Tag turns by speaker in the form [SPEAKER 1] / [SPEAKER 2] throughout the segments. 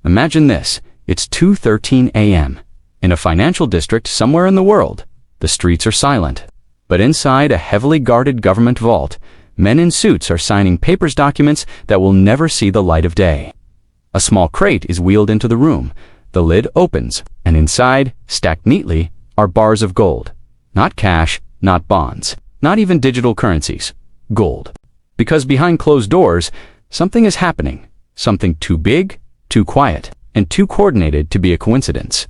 [SPEAKER 1] Imagine this, it's 2:13 a.m. in a financial district somewhere in the world. The streets are silent. But inside a heavily guarded government vault, men in suits are signing documents that will never see the light of day. A small crate is wheeled into the room. The lid opens, and inside, stacked neatly, are bars of gold. Not cash, not bonds, not even digital currencies. Gold. Because behind closed doors, something is happening. Something too big, too quiet, and too coordinated to be a coincidence.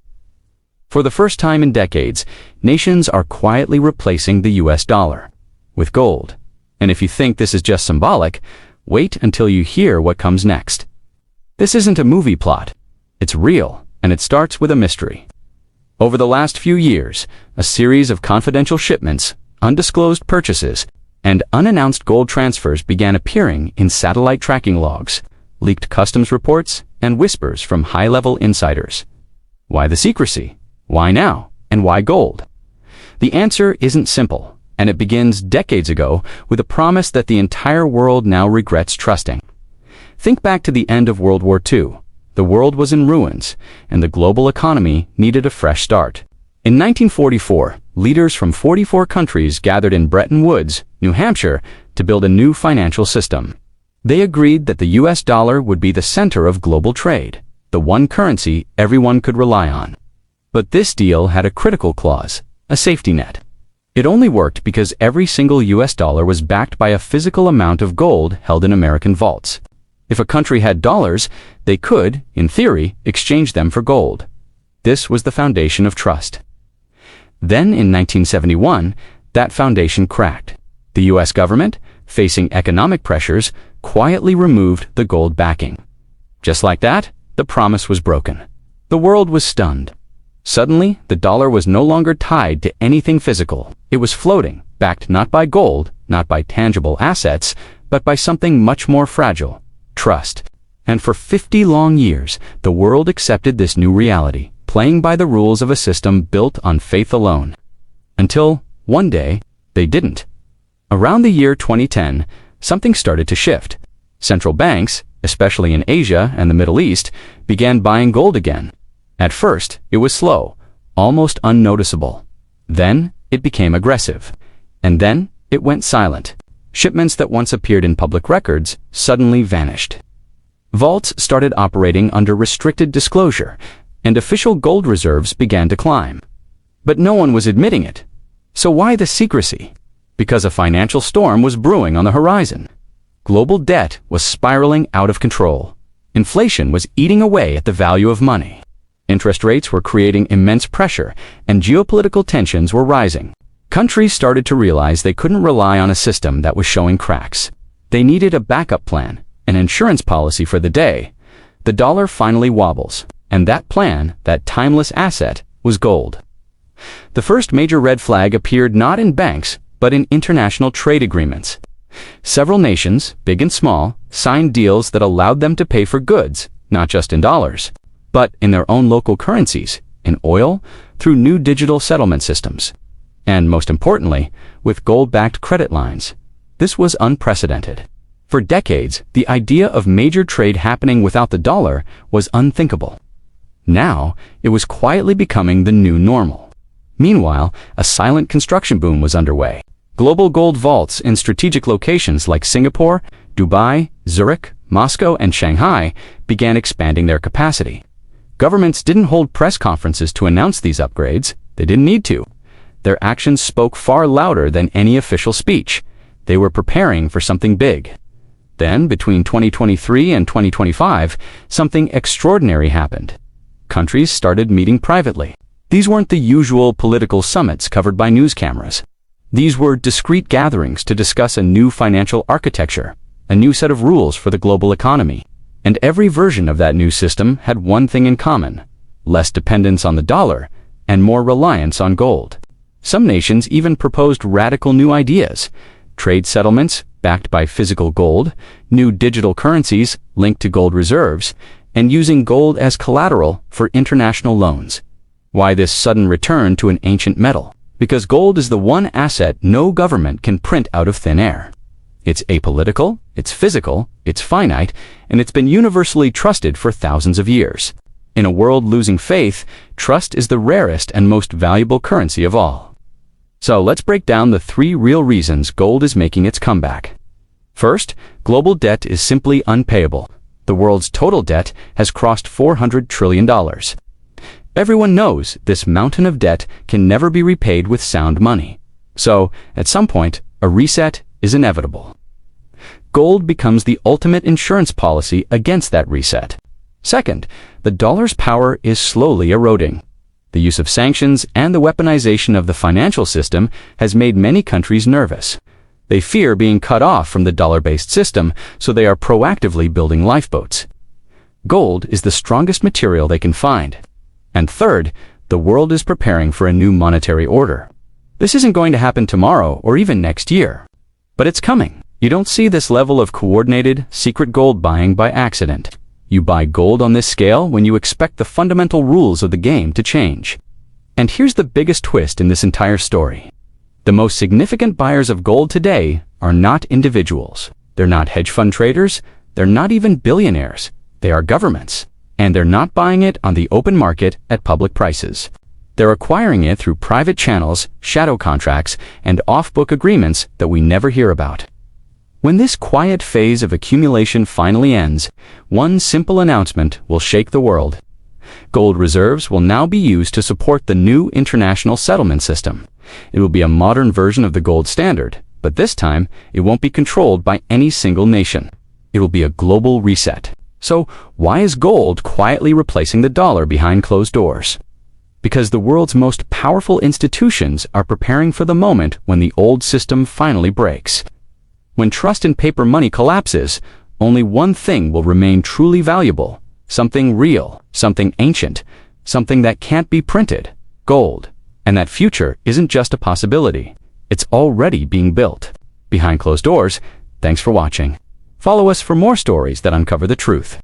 [SPEAKER 1] For the first time in decades, nations are quietly replacing the US dollar with gold. And if you think this is just symbolic, wait until you hear what comes next. This isn't a movie plot. It's real, and it starts with a mystery. Over the last few years, a series of confidential shipments, undisclosed purchases, and unannounced gold transfers began appearing in satellite tracking logs, leaked customs reports, and whispers from high-level insiders. Why the secrecy? Why now? And why gold? The answer isn't simple, and it begins decades ago with a promise that the entire world now regrets trusting. Think back to the end of World War II. The world was in ruins, and the global economy needed a fresh start. In 1944, leaders from 44 countries gathered in Bretton Woods, New Hampshire, to build a new financial system. They agreed that the US dollar would be the center of global trade, the one currency everyone could rely on. But this deal had a critical clause, a safety net. It only worked because every single US dollar was backed by a physical amount of gold held in American vaults. If a country had dollars, they could, in theory, exchange them for gold. This was the foundation of trust. Then, in 1971, that foundation cracked. The US government, facing economic pressures, quietly removed the gold backing. Just like that, the promise was broken. The world was stunned. Suddenly, the dollar was no longer tied to anything physical. It was floating, backed not by gold, not by tangible assets, but by something much more fragile: trust. And for 50 long years, the world accepted this new reality, playing by the rules of a system built on faith alone. Until, one day, they didn't. Around the year 2010, something started to shift. Central banks, especially in Asia and the Middle East, began buying gold again. At first, it was slow, almost unnoticeable. Then, it became aggressive. And then, it went silent. Shipments that once appeared in public records suddenly vanished. Vaults started operating under restricted disclosure, and official gold reserves began to climb. But no one was admitting it. So why the secrecy? Because a financial storm was brewing on the horizon. Global debt was spiraling out of control. Inflation was eating away at the value of money. Interest rates were creating immense pressure, and geopolitical tensions were rising. Countries started to realize they couldn't rely on a system that was showing cracks. They needed a backup plan, an insurance policy for the day. The dollar finally wobbles, and that plan, that timeless asset, was gold. The first major red flag appeared not in banks, but in international trade agreements. Several nations, big and small, signed deals that allowed them to pay for goods, not just in dollars, but in their own local currencies, in oil, through new digital settlement systems. And most importantly, with gold-backed credit lines. This was unprecedented. For decades, the idea of major trade happening without the dollar was unthinkable. Now, it was quietly becoming the new normal. Meanwhile, a silent construction boom was underway. Global gold vaults in strategic locations like Singapore, Dubai, Zurich, Moscow, and Shanghai began expanding their capacity. Governments didn't hold press conferences to announce these upgrades. They didn't need to. Their actions spoke far louder than any official speech. They were preparing for something big. Then, between 2023 and 2025, something extraordinary happened. Countries started meeting privately. These weren't the usual political summits covered by news cameras. These were discreet gatherings to discuss a new financial architecture, a new set of rules for the global economy. And every version of that new system had one thing in common: less dependence on the dollar and more reliance on gold. Some nations even proposed radical new ideas: trade settlements backed by physical gold, new digital currencies linked to gold reserves, and using gold as collateral for international loans. Why this sudden return to an ancient metal? Because gold is the one asset no government can print out of thin air. It's apolitical, it's physical, it's finite, and it's been universally trusted for thousands of years. In a world losing faith, trust is the rarest and most valuable currency of all. So let's break down the 3 real reasons gold is making its comeback. First, global debt is simply unpayable. The world's total debt has crossed $400 trillion. Everyone knows this mountain of debt can never be repaid with sound money. So, at some point, a reset is inevitable. Gold becomes the ultimate insurance policy against that reset. Second, the dollar's power is slowly eroding. The use of sanctions and the weaponization of the financial system has made many countries nervous. They fear being cut off from the dollar-based system, so they are proactively building lifeboats. Gold is the strongest material they can find. And third, the world is preparing for a new monetary order. This isn't going to happen tomorrow or even next year. But it's coming. You don't see this level of coordinated, secret gold buying by accident. You buy gold on this scale when you expect the fundamental rules of the game to change. And here's the biggest twist in this entire story. The most significant buyers of gold today are not individuals. They're not hedge fund traders. They're not even billionaires. They are governments. And they're not buying it on the open market at public prices. They're acquiring it through private channels, shadow contracts, and off-book agreements that we never hear about. When this quiet phase of accumulation finally ends, one simple announcement will shake the world. Gold reserves will now be used to support the new international settlement system. It will be a modern version of the gold standard, but this time it won't be controlled by any single nation. It will be a global reset. So why is gold quietly replacing the dollar behind closed doors? Because the world's most powerful institutions are preparing for the moment when the old system finally breaks. When trust in paper money collapses, only one thing will remain truly valuable, something real, something ancient, something that can't be printed, gold. And that future isn't just a possibility, it's already being built. Behind closed doors, thanks for watching. Follow us for more stories that uncover the truth.